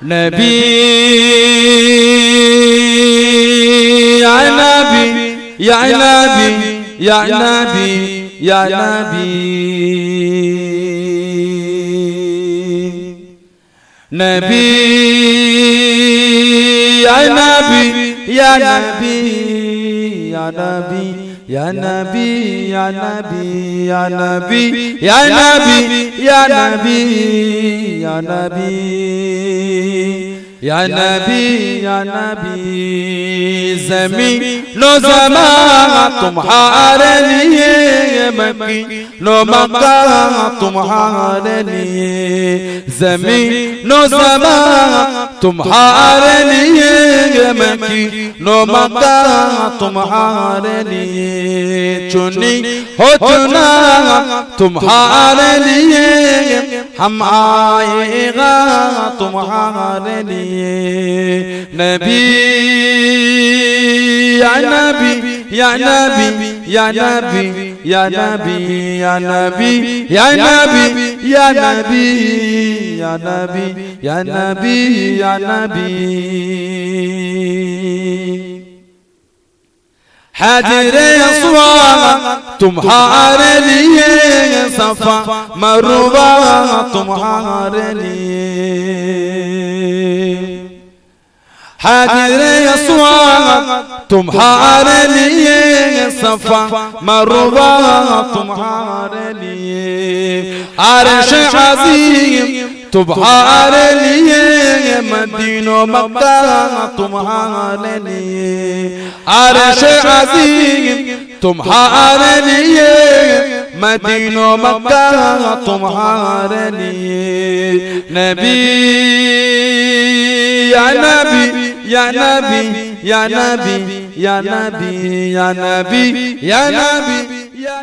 नबी या नबी या नबी या नबी या नबी नबी या नबी या नबी या नबी या नबी या नबी या नबी या नबी या नबी या नबी या नबी या नबी ज़मीन नो ज़मान तुम्हारे लिए मक्की नो मक्का तुम्हारे लिए ज़मीन नो ज़मान तुम्हारे लिए मक्की नो मक्का तुम्हारे लिए चुनी हो चुना तुम्हारे लिए हम आएगा तुम्हारे लिए नबी या नबी या नबी या नबी या नबी या नबी या नबी या नबी या नबी या नबी या नबी हाजिरे अस्वाद तुम्हारे लिए सफा मरुवा तुम्हारे लिए हाजिरे अस्वाद तुम्हारे लिए सफा मरुवा तुम्हारे लिए अर्श अज़ीम तुम्हारे लिए मदीनो मक्का तुम्हारे लिए अर्श अज़ीम तुम्हारे लिए मदीनो मक्का तुम्हारे लिए नबी या नबी या नबी या नबी या नबी या नबी या नबी या